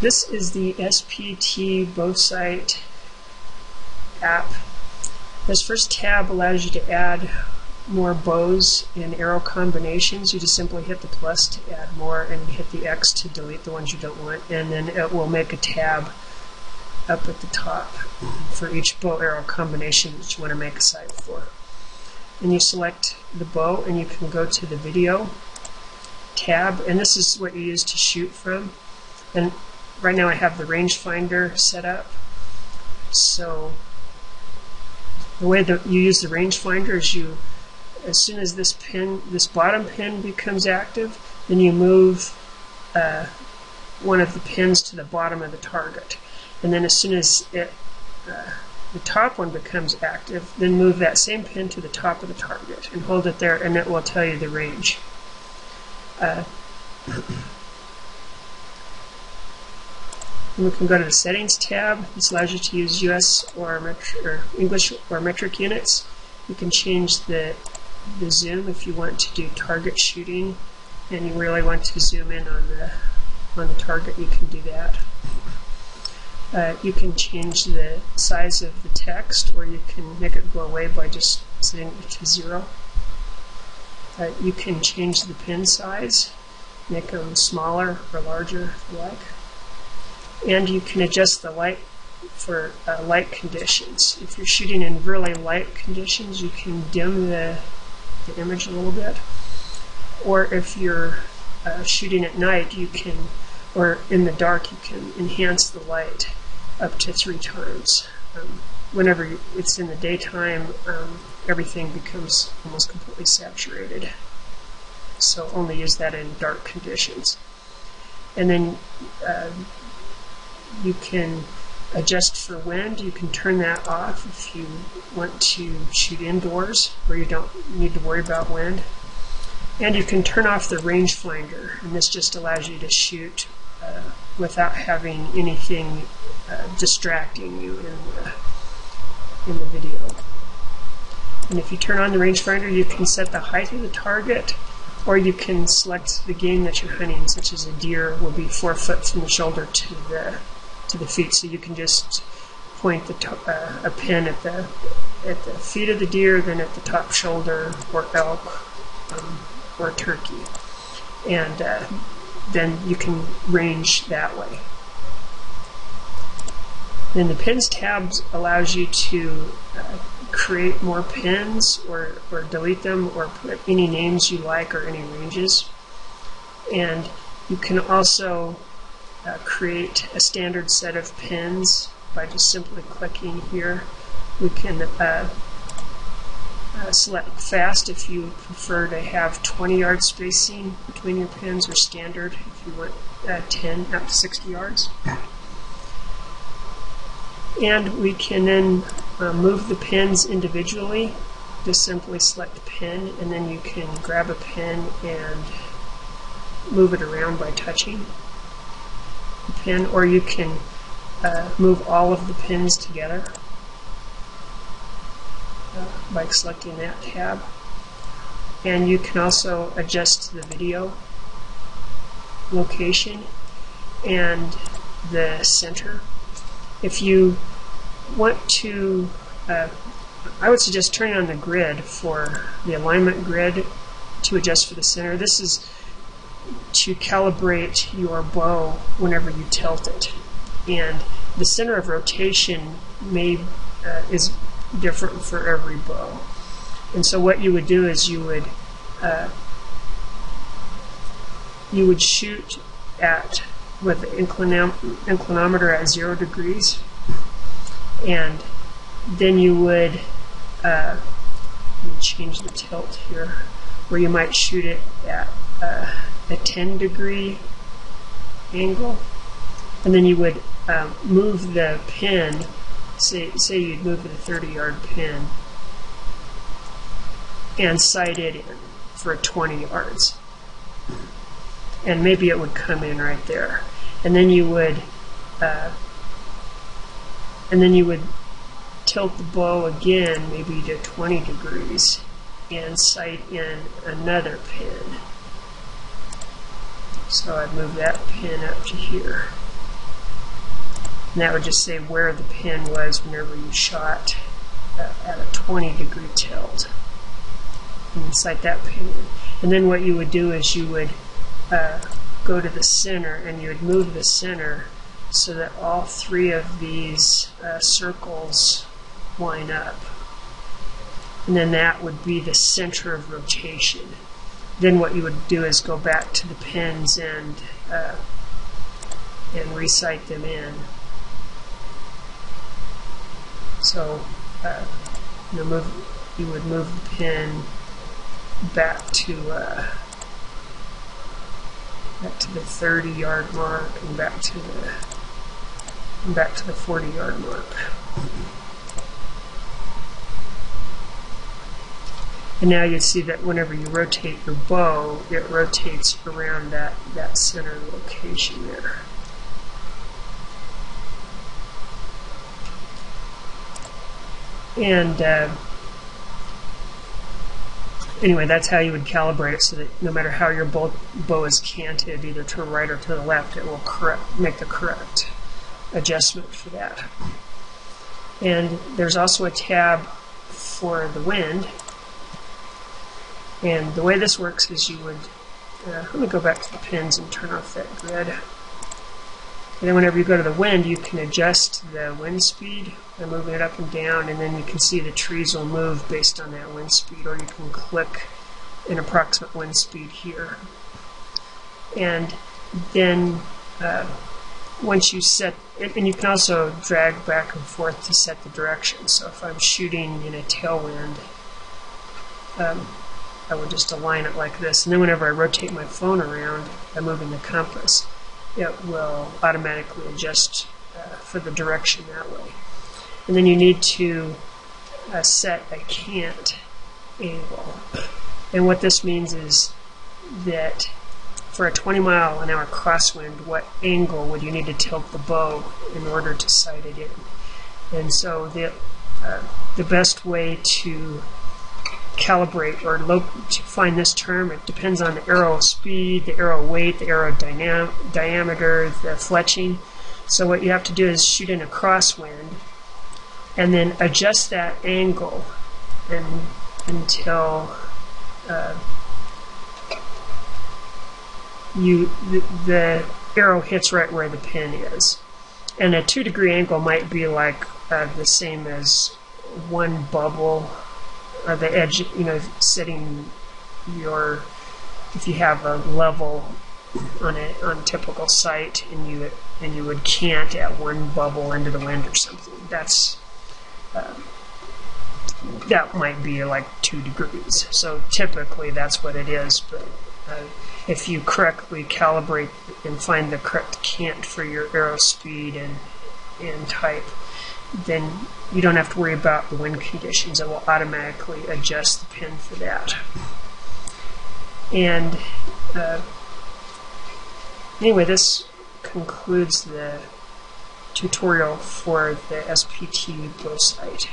This is the SPT Bow Sight app. This first tab allows you to add more bows and arrow combinations. You just simply hit the plus to add more and hit the X to delete the ones you don't want, and then it will make a tab up at the top for each bow arrow combination that you want to make a sight for. And you select the bow and you can go to the video tab, and this is what you use to shoot from. And right now I have the rangefinder set up. So the way that you use the rangefinder is as soon as this bottom pin becomes active, then you move one of the pins to the bottom of the target. And then as soon as the top one becomes active, then move that same pin to the top of the target and hold it there, and it will tell you the range. We can go to the Settings tab. This allows you to use US or English or metric units. You can change the zoom if you want to do target shooting and you really want to zoom in on the target. You can do that. You can change the size of the text, or you can make it go away by just setting it to 0. You can change the pin size, make them smaller or larger if you like. And you can adjust the light for light conditions. If you're shooting in really light conditions, you can dim the image a little bit. Or if you're shooting at night, you can, or in the dark, you can enhance the light up to 3 times. Whenever it's in the daytime, everything becomes almost completely saturated. So only use that in dark conditions. And then you can adjust for wind. You can turn that off if you want to shoot indoors where you don't need to worry about wind. And you can turn off the rangefinder, and this just allows you to shoot without having anything distracting you in the video. And if you turn on the rangefinder, you can set the height of the target, or you can select the game that you're hunting, such as a deer will be 4 foot from the shoulder to the feet. So you can just point a pin at the feet of the deer, then at the top shoulder, or elk, or turkey, and then you can range that way. Then the Pins tab allows you to create more pins, or delete them, or put any names you like or any ranges. And you can also create a standard set of pins by just simply clicking here. We can select fast if you prefer to have 20-yard spacing between your pins, or standard if you want 10 up to 60 yards. And we can then move the pins individually. Just simply select pin, and then you can grab a pin and move it around by touching the pin, or you can move all of the pins together by selecting that tab. And you can also adjust the video location and the center. If you want to, I would suggest turning on the grid for the alignment grid to adjust for the center. This is to calibrate your bow whenever you tilt it. And the center of rotation is different for every bow. And so what you would do is you would shoot with the inclinometer at 0 degrees, and then you would change the tilt here, where you might shoot it at a 10-degree angle, and then you would move the pin. Say you'd move it a 30-yard pin and sight it in for 20 yards, and maybe it would come in right there, and then you would tilt the bow again, maybe to 20 degrees, and sight in another pin. So I'd move that pin up to here. And that would just say where the pin was whenever you shot at a 20-degree tilt. And sight that pin in. And then what you would do is you would go to the center, and you would move the center so that all three of these circles line up. And then that would be the center of rotation. Then what you would do is go back to the pins and resight them in. So you would move the pin back to the 30-yard mark and back to the 40-yard mark. And now you see that whenever you rotate your bow, it rotates around that center location there. And anyway, that's how you would calibrate it, so that no matter how your bow is canted, either to the right or to the left, it will make the correct adjustment for that. And there's also a tab for the wind. And the way this works is you would, let me go back to the pins and turn off that grid. And then whenever you go to the wind, you can adjust the wind speed by moving it up and down, and then you can see the trees will move based on that wind speed, or you can click an approximate wind speed here. And then once you set, and you can also drag back and forth to set the direction. So if I'm shooting in a tailwind, I would just align it like this, and then whenever I rotate my phone around by moving the compass, it will automatically adjust for the direction that way. And then you need to set a cant angle. And what this means is that for a 20-mile-an-hour crosswind, what angle would you need to tilt the bow in order to sight it in? And so the best way to calibrate or to find this term, it depends on the arrow speed, the arrow weight, the arrow diameter, the fletching. So what you have to do is shoot in a crosswind and then adjust that angle until the arrow hits right where the pin is. And a 2-degree angle might be like the same as one bubble. The edge, setting if you have a level on a typical sight, and you would cant at one bubble into the wind or something. That might be like 2 degrees. So typically that's what it is. But if you correctly calibrate and find the correct cant for your arrow speed and type, then you don't have to worry about the wind conditions. It will automatically adjust the pin for that. And anyway, this concludes the tutorial for the SPT Bow Sight.